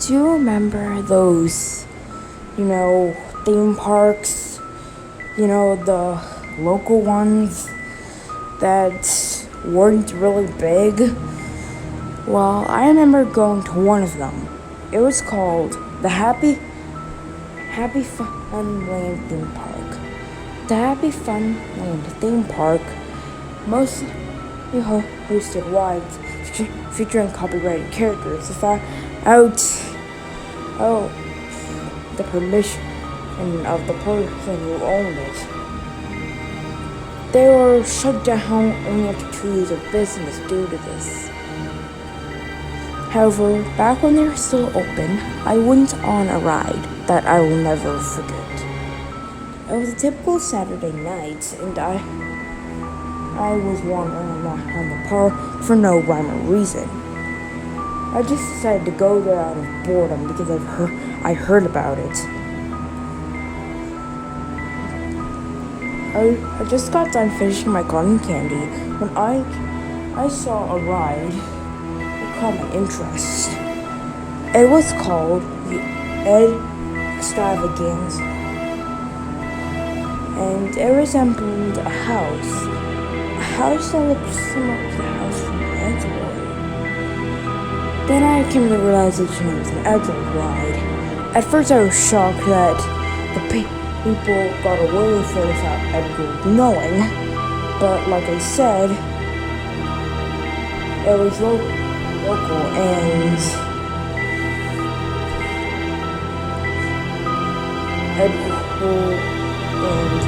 Do you remember those, theme parks? The local ones that weren't really big? Well, I remember going to one of them. It was called the Happy Fun Land Theme Park. The Happy Fun Land Theme Park mostly hosted rides featuring copyrighted characters without the permission of the person who owned it. They were shut down only after 2 years of business due to this. However, back when they were still open, I went on a ride that I will never forget. It was a typical Saturday night, and I was wandering around the park for no rhyme or reason. I just decided to go there out of boredom because I heard about it. I just got done finishing my cotton candy when I saw a ride that caught my interest. It was called the Extravaganza, and it resembled a house that looked similar to the house from Eddsworld. Then I came to the realization it was an Eddsworld ride. At first I was shocked that the people got away with it without Eddsworld knowing, but like I said, it was local and Eddsworld and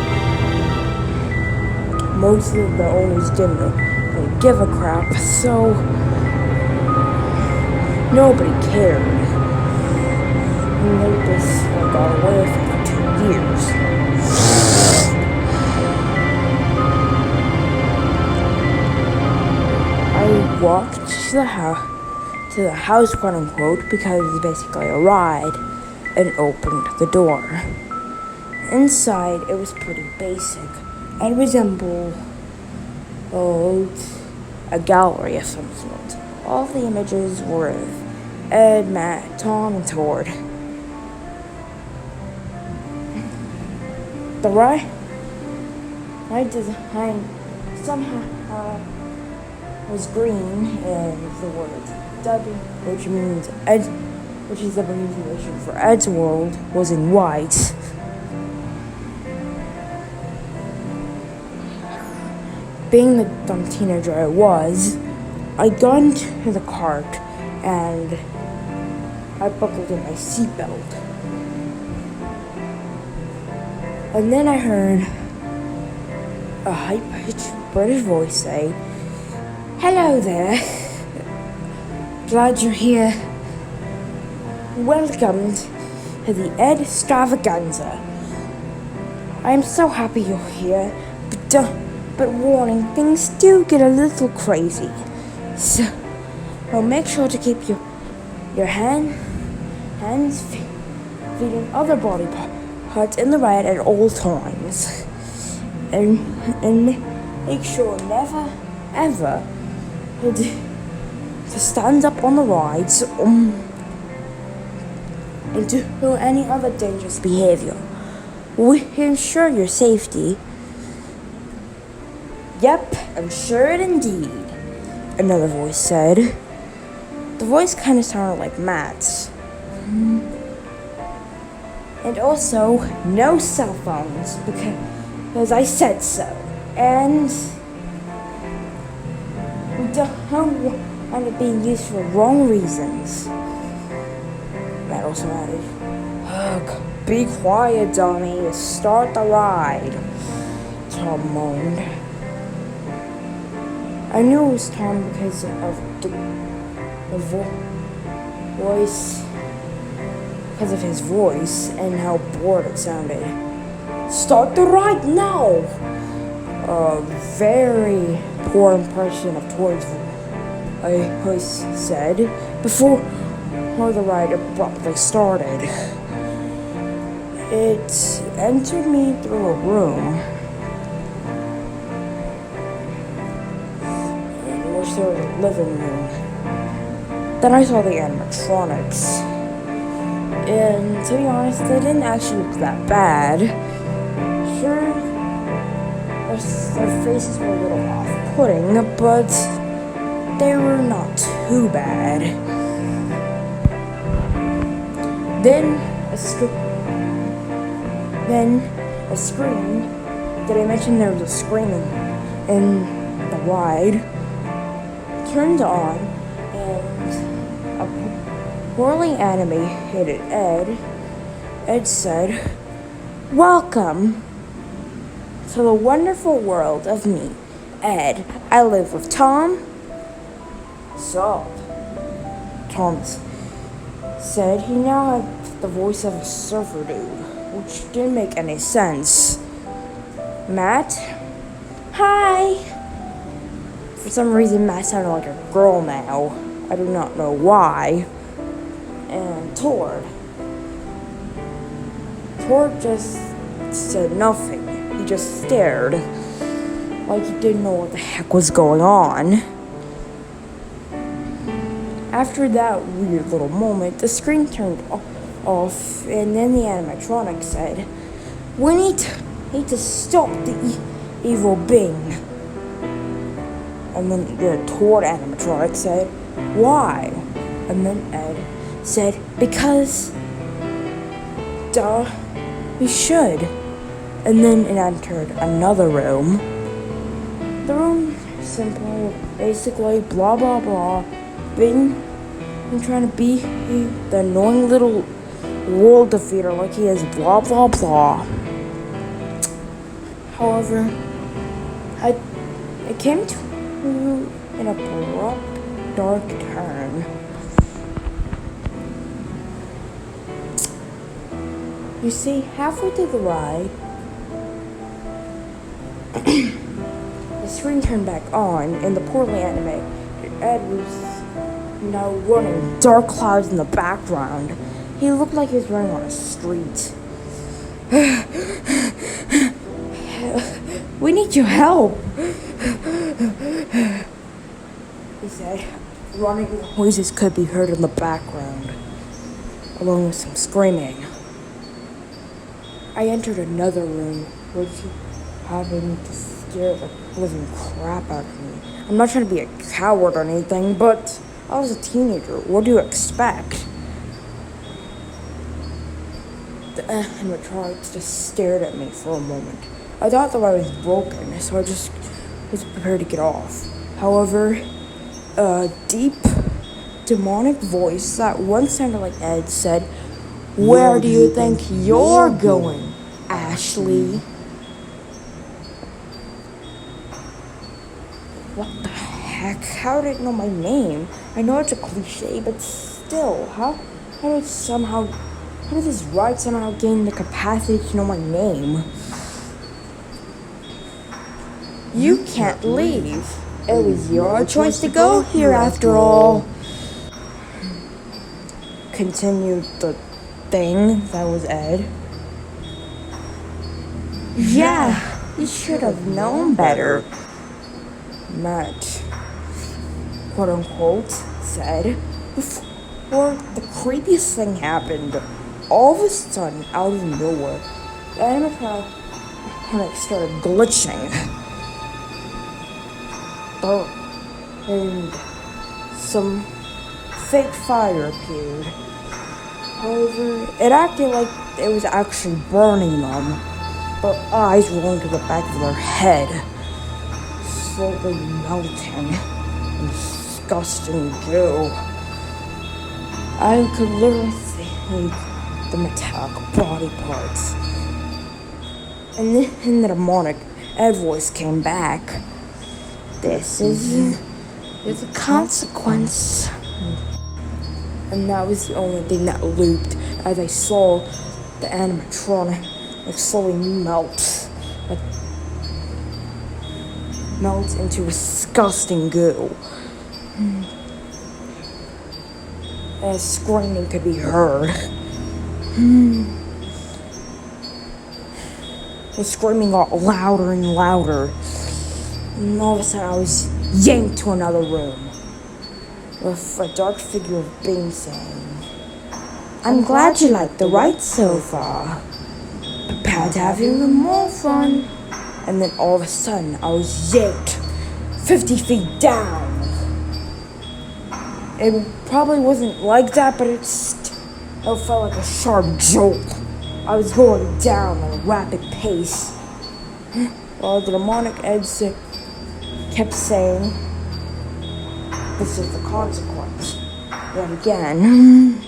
most of the owners didn't really give a crap, so nobody cared. And they just got away with it for 2 years. I walked to the house, quote unquote, because it was basically a ride, and opened the door. Inside, it was pretty basic. It resembled a gallery of some sort. All the images were of Ed, Matt, Tom, and Tord. The ride design somehow was green, and the word W, which is the abbreviation for Eddsworld, was in white. Being the dumb teenager I was, I got into the cart and I buckled in my seatbelt. And then I heard a high-pitched British voice say, "Hello there. Glad you're here. Welcome to the Ed Extravaganza. I'm so happy you're here, but warning, things do get a little crazy. So make sure to keep your hands, feet, and other body parts in the ride at all times. And make sure never, ever to stand up on the rides and do any other dangerous behavior. We ensure your safety." "Yep, I'm sure it indeed," another voice said. The voice kind of sounded like Matt's. "And also, no cell phones, because I said so. And we don't want it being used for wrong reasons." Matt also added, "Ugh, be quiet, dummy. Start the ride," Tom moaned. I knew it was Tom because of the voice, because of his voice and how bored it sounded. "Start the ride now!" A very poor impression of Tord's voice said before the ride abruptly started. It entered me through a room in which there was a living room. Then I saw the animatronics. And to be honest, they didn't actually look that bad. Sure, their faces were a little off-putting, but they were not too bad. Then a scream. Did I mention there was a screaming in the ride? Turned on, and a poorly animated Ed said, "Welcome to the wonderful world of me, Ed. I live with Tom." So, Thomas said he now had the voice of a surfer dude, which didn't make any sense. Matt? Hi! For some reason, Matt sounded like a girl now. I do not know why. And Tord just said nothing. He just stared, like he didn't know what the heck was going on. After that weird little moment, the screen turned off, and then the animatronic said, "We need to stop the evil being." And then the Tord animatronic said, "Why?" And then Ed said, "Because, duh, we should." And then it entered another room. The room, simple, basically, blah blah blah, being trying to be the annoying little world defeater like he is, blah blah blah. However, it came to an abrupt, dark turn. You see, halfway through the ride, the screen turned back on, and the poorly animated Ed was now running dark clouds in the background. He looked like he was running on a street. "We need your help," he said. Running noises could be heard in the background, along with some screaming. I entered another room, which having to scare the living crap out of me. I'm not trying to be a coward or anything, but I was a teenager. What do you expect? The animatronics just stared at me for a moment. I thought that I was broken, so I just was prepared to get off. However, a deep, demonic voice that once sounded like Ed said, "Where do you think you're going, Ashley?" What the heck? How did it know my name? I know it's a cliche, but still, how did this ride somehow gain the capacity to know my name? "You can't leave. It was your choice to go here after all," continued the thing that was Ed. "Yeah, you should have known better," Matt, quote unquote, said. Before the creepiest thing happened, all of a sudden, out of nowhere, the animatronic started glitching. And some fake fire appeared. However, it acted like it was actually burning them. Their eyes rolling to the back of their head, slowly melting in disgusting goo. I could literally see the metallic body parts. And then the demonic Ed voice came back. "This is a consequence." And that was the only thing that looped as I saw the animatronic slowly melt into disgusting goo. As screaming could be heard. The screaming got louder and louder. And all of a sudden I was yanked to another room with a dark figure of being saying, I'm glad you liked the ride so far. Prepare to have even more fun. And then all of a sudden, I was yanked 50 feet down. It probably wasn't like that, but it felt like a sharp jolt. I was going down at a rapid pace. While the demonic Eds kept saying, "This is the consequence." Yet again.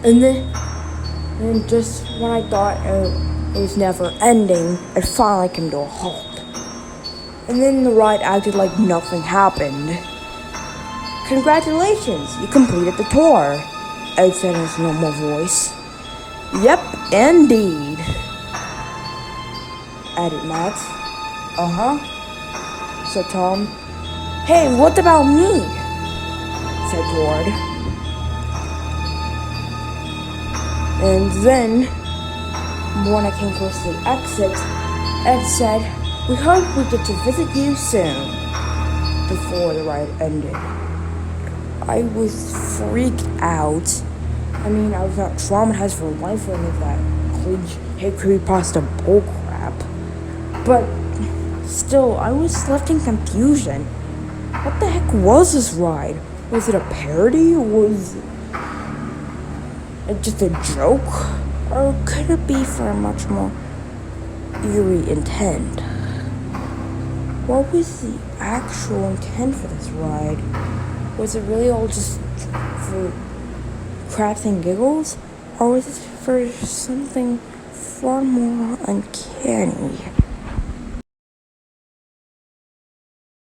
And then just when I thought it was never ending, it finally came to a halt. And then the ride acted like nothing happened. "Congratulations, you completed the tour," Ed said in his normal voice. "Yep, indeed," added Max. "Uh-huh," said Tom. "Hey, what about me?" said Ward. And then, when I came close to the exit, Ed said, "We hope we get to visit you soon," before the ride ended. I was freaked out. I mean, I was not traumatized for life or any of that creepypasta bullcrap. But still, I was left in confusion. What the heck was this ride? Was it a parody? Was it just a joke? Or could it be for a much more eerie intent? What was the actual intent for this ride? Was it really all just for crafts and giggles? Or was it for something far more uncanny?